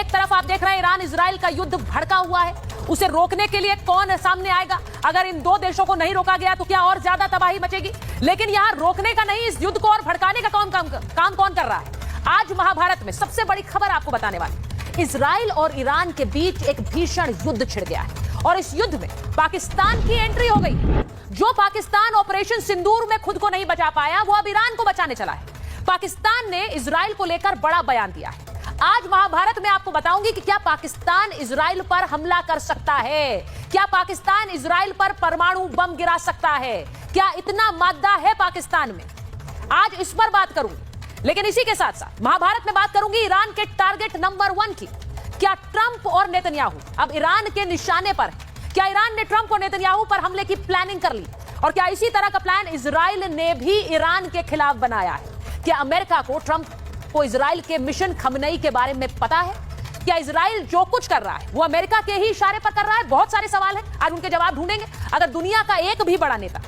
एक तरफ आप देख रहे हैं ईरान इजराइल का युद्ध भड़का हुआ है, उसे रोकने के लिए कौन सामने आएगा? अगर इन दो देशों को नहीं रोका गया तो क्या और ज्यादा तबाही मचेगी? लेकिन यहां रोकने का नहीं, इस युद्ध को और भड़काने का काम कौन कर रहा है? आज महाभारत में सबसे बड़ी खबर आपको बताने वाली, इजराइल और ईरान के बीच एक भीषण युद्ध छिड़ गया है और इस युद्ध में पाकिस्तान की एंट्री हो गई। जो पाकिस्तान ऑपरेशन सिंदूर में खुद को नहीं बचा पाया, वो अब ईरान को बचाने चला है। पाकिस्तान ने इजराइल को लेकर बड़ा बयान दिया है। आज महाभारत में आपको बताऊंगी कि क्या पाकिस्तान इजराइल पर हमला कर सकता है, क्या पाकिस्तान इजराइल पर परमाणु बम गिरा सकता है, क्या इतना मादा है पाकिस्तान में। आज इस पर बात करूंगी, लेकिन इसी के साथ साथ महाभारत में बात करूंगी ईरान के टारगेट नंबर 1 की। क्या ट्रंप और नेतन्याहू अब ईरान के निशाने पर है? क्या ईरान ने ट्रंप और नेतन्याहू पर हमले की प्लानिंग कर ली? और क्या इसी तरह का प्लान इजराइल ने भी ईरान के खिलाफ बनाया है? क्या अमेरिका को ट्रंप को इजराइल के मिशन खमनई के बारे में पता है? क्या इजराइल जो कुछ कर रहा है वो अमेरिका के ही इशारे पर कर रहा है? बहुत सारे सवाल हैं, आज उनके जवाब ढूंढेंगे। अगर दुनिया का एक भी बड़ा नेता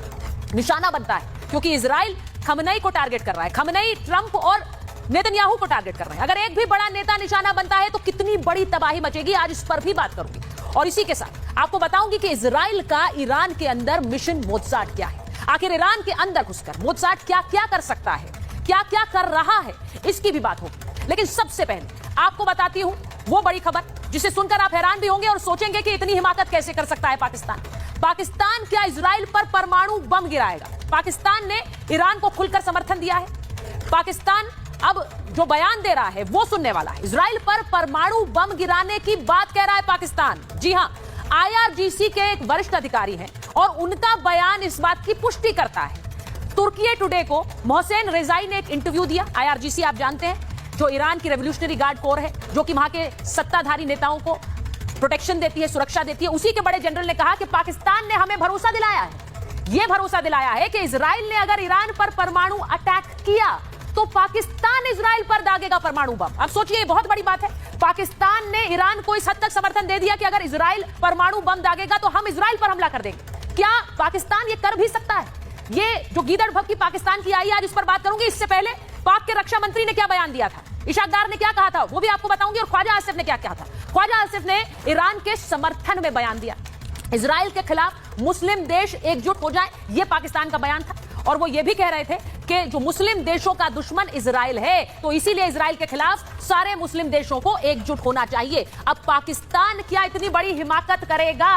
निशाना बनता है, क्योंकि इजराइल खमनई को टारगेट कर रहा है, खमनई ट्रंप और नेतन्याहू को टारगेट कर रहे हैं, अगर एक भी बड़ा नेता निशाना बनता है तो कितनी बड़ी तबाही मचेगी, आज इस पर भी बात करूंगी। और इसी के साथ आपको बताऊंगी कि इजराइल का ईरान के अंदर मिशन मोसाद क्या है। आखिर ईरान के अंदर घुसकर मोसाद क्या क्या कर सकता है, क्या क्या कर रहा है, इसकी भी बात होगी। लेकिन सबसे पहले आपको बताती हूं वो बड़ी खबर जिसे सुनकर आप हैरान भी होंगे और सोचेंगे कि इतनी हिमाकत कैसे कर सकता है पाकिस्तान। पाकिस्तान क्या इजराइल पर परमाणु बम गिराएगा? पाकिस्तान ने ईरान को खुलकर समर्थन दिया है। पाकिस्तान अब जो बयान दे रहा है वो सुनने वाला है। इजराइल पर परमाणु बम गिराने की बात कह रहा है पाकिस्तान। जी हां, IRGC के एक वरिष्ठ अधिकारी हैं और उनका बयान इस बात की पुष्टि करता है। तुर्की टुडे को मोहसेन रेजाई ने एक इंटरव्यू दिया। IRGC आप जानते हैं, जो ईरान की रेवोल्यूशनरी गार्ड कोर है, जो कि वहां के सत्ताधारी नेताओं को प्रोटेक्शन देती है, सुरक्षा देती है। उसी के बड़े जनरल ने कहा कि पाकिस्तान ने हमें भरोसा दिलाया है, यह भरोसा दिलाया है कि इजराइल ने अगर ईरान पर परमाणु अटैक किया तो पाकिस्तान इजराइल पर दागेगा परमाणु बम। अब सोचिए, बहुत बड़ी बात है। पाकिस्तान ने ईरान को इस हद तक समर्थन दे दिया कि अगर इजराइल परमाणु बम दागेगा तो हम इजराइल पर हमला कर देंगे। क्या पाकिस्तान ये कर भी सकता है? ये जो गीदड़ भक्ति पाकिस्तान की आई, आज इस पर बात करूंगी। इससे पहले पाक के रक्षा मंत्री ने क्या बयान दिया था, इशाकदार ने क्या कहा था, वो भी आपको बताऊंगी। और ख्वाजा आसिफ ने क्या कहा था। ख्वाजा आसिफ ने ईरान के समर्थन में बयान दिया, इजराइल के खिलाफ मुस्लिम देश एकजुट हो जाए, यह पाकिस्तान का बयान था। और वो ये भी कह रहे थे कि जो मुस्लिम देशों का दुश्मन इजराइल है, तो इसीलिए इजराइल के खिलाफ सारे मुस्लिम देशों को एकजुट होना चाहिए। अब पाकिस्तान क्या इतनी बड़ी हिमाकत करेगा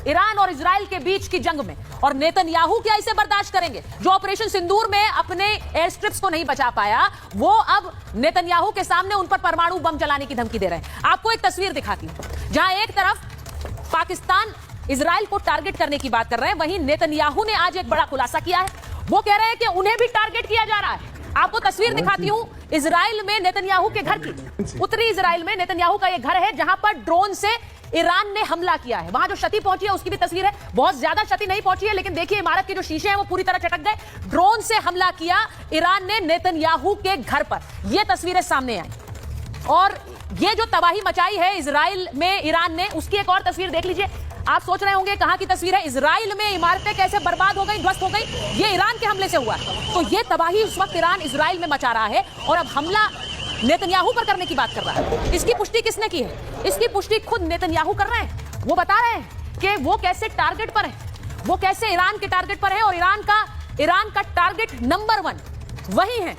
ईरान और इजराइल के बीच की जंग में? और नेतन्याहू क्या इसे बर्दाश्त करेंगे? जो ऑपरेशन सिंदूर में अपने एयर स्ट्रिप्स को नहीं बचा पाया, वो अब नेतन्याहू के सामने उन पर परमाणु बम चलाने की धमकी दे रहे हैं। आपको एक तस्वीर दिखाती हूं, जहां एक तरफ पाकिस्तान इजराइल को टारगेट करने की बात कर रहे हैं, वहीं नेतन्याहू ने आज एक बड़ा खुलासा किया है। वो कह रहे हैं कि उन्हें भी टारगेट किया जा रहा है। आपको तस्वीर दिखाती हूं इजराइल में नेतन्याहू के घर की। उत्तरी इजराइल में नेतन्याहू का ये घर है, जहां पर ड्रोन से ईरान ने हमला किया है। वहां जो क्षति पहुंची है उसकी भी तस्वीर है। बहुत ज्यादा क्षति नहीं पहुंची है, लेकिन देखिए इमारत के जो शीशे हैं वो पूरी तरह चटक गए। ड्रोन से हमला किया ईरान ने नेतन्याहू के घर पर, ये तस्वीरें सामने आई। और ये जो तबाही मचाई है इजराइल में ईरान ने, उसकी एक और तस्वीर देख लीजिए। आप सोच रहे होंगे कहां की तस्वीर है, इजराइल में इमारतें कैसे बर्बाद हो गई, ध्वस्त हो गई, ये ईरान के हमले से हुआ। तो ये तबाही उस वक्त ईरान इजराइल में मचा रहा है और अब हमला नेतन्याहू पर करने की बात कर रहा है। इसकी पुष्टि किसने की है? इसकी पुष्टि खुद नेतन्याहू कर रहे हैं। वो बता रहे हैं कि वो कैसे टारगेट पर है, वो कैसे ईरान के टारगेट पर है और ईरान का टारगेट नंबर 1 वही है।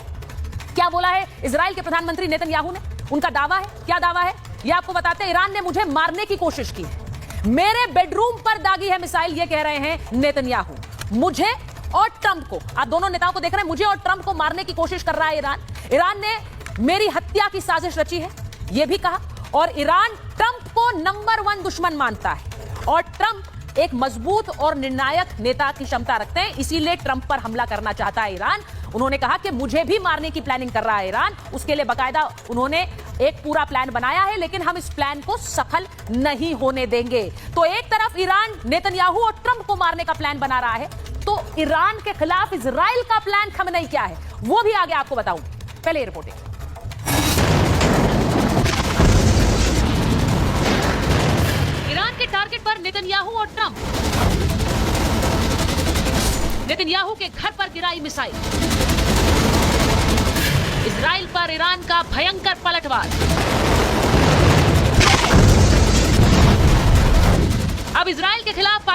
क्या बोला है इजराइल के प्रधानमंत्री नेतन्याहू ने? उनका दावा है, क्या दावा है ये आपको बताते हैं। ईरान ने मुझे मारने की कोशिश की है, मेरे बेडरूम पर दागी है मिसाइल, ये कह रहे हैं नेतन्याहू। मुझे और ट्रंप को, आप दोनों नेताओं को देख रहे हैं, मुझे और ट्रंप को मारने की कोशिश कर रहा है ईरान। ईरान ने मेरी हत्या की साजिश रची है, यह भी कहा। और ईरान ट्रंप को नंबर 1 दुश्मन मानता है और ट्रंप एक मजबूत और निर्णायक नेता की क्षमता रखते हैं, इसीलिए ट्रंप पर हमला करना चाहता है ईरान। उन्होंने कहा कि मुझे भी मारने की प्लानिंग कर रहा है ईरान। उसके लिए बाकायदा उन्होंने एक पूरा प्लान बनाया है, लेकिन हम इस प्लान को सफल नहीं होने देंगे। तो एक तरफ ईरान नेतन्याहू और ट्रंप को मारने का प्लान बना रहा है, तो ईरान के खिलाफ इजराइल का प्लान खमनई क्या है वो भी आगे आपको बताऊंगी। पहले रिपोर्टिंग। ईरान के टारगेट पर नेतन्याहू और ट्रंप। नेतन्याहू के घर पर गिराई मिसाइल। इजराइल पर ईरान का भयंकर पलटवार।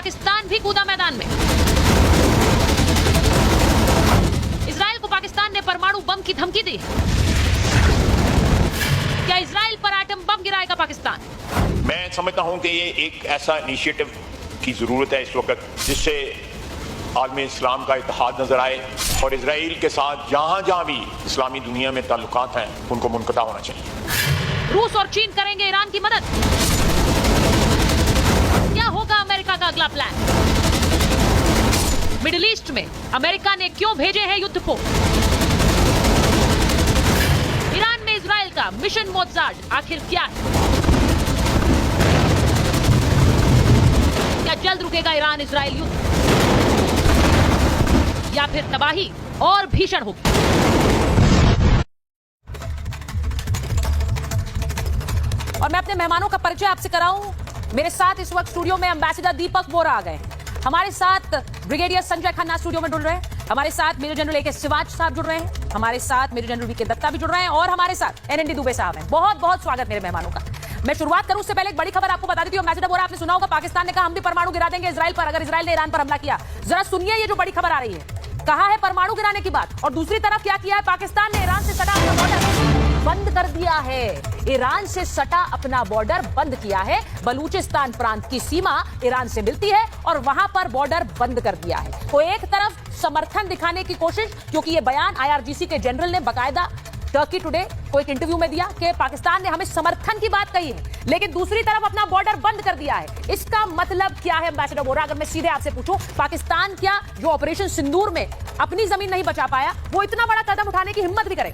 पाकिस्तान भी कूदा मैदान में। इजराइल को पाकिस्तान ने परमाणु बम की धमकी दी। क्या इजराइल पर एटम बम गिराएगा पाकिस्तान? मैं समझता हूं कि ये एक ऐसा इनिशिएटिव की जरूरत है इस वक्त जिससे आलमी इस्लाम का इत्तेहाद नजर आए और इजराइल के साथ जहां भी इस्लामी दुनिया में ताल्लुकात हैं उनको मुनक़ता होना चाहिए। रूस और चीन करेंगे ईरान की मदद। क्या होगा अमेरिका का अगला प्लान? मिडिल ईस्ट में अमेरिका ने क्यों भेजे हैं युद्ध को? ईरान में इजराइल का मिशन मोज़ार्ट आखिर क्या है? क्या जल्द रुकेगा ईरान इजराइल युद्ध या फिर तबाही और भीषण होगी? और मैं अपने मेहमानों का परिचय आपसे कराऊं। मेरे साथ इस वक्त स्टूडियो में एम्बेसडर दीपक बोरा आ गए। हमारे साथ ब्रिगेडियर संजय खन्ना स्टूडियो में जुड़ रहे हैं। हमारे साथ मेजर जनरल ए के शिवाज साहब जुड़ रहे हैं। हमारे साथ मेजर जनरल वी के दत्ता भी जुड़ रहे हैं और हमारे साथ एनएनडी दुबे साहब हैं। बहुत बहुत स्वागत मेरे मेहमानों का। मैं शुरुआत करूं उससे पहले एक बड़ी खबर आपको बता देती हूं। एम्बेसडर बोरा, आपने सुना होगा पाकिस्तान ने कहा हम भी परमाणु गिरा देंगे इजराइल पर अगर इजराइल ने ईरान पर हमला किया। जरा सुनिए ये जो बड़ी खबर आ रही है। कहा है परमाणु गिराने की बात और दूसरी तरफ क्या किया है? पाकिस्तान ने ईरान से सटा अपना बॉर्डर बंद कर दिया है। ईरान से सटा अपना बॉर्डर बंद किया है। बलूचिस्तान प्रांत की सीमा ईरान से मिलती है और वहां पर बॉर्डर बंद कर दिया है। तो एक तरफ समर्थन दिखाने की कोशिश, क्योंकि ये बयान आईआरजीसी के जनरल ने बकायदा टर्की टुडे को एक इंटरव्यू में दिया कि पाकिस्तान ने हमें समर्थन की बात कही है, लेकिन दूसरी तरफ अपना बॉर्डर बंद कर दिया है। इसका मतलब क्या है एम्बेसडर बोरा? अगर मैं सीधे आपसे पूछूं, पाकिस्तान क्या जो ऑपरेशन सिंदूर में अपनी जमीन नहीं बचा पाया वो इतना बड़ा कदम उठाने की हिम्मत भी करे?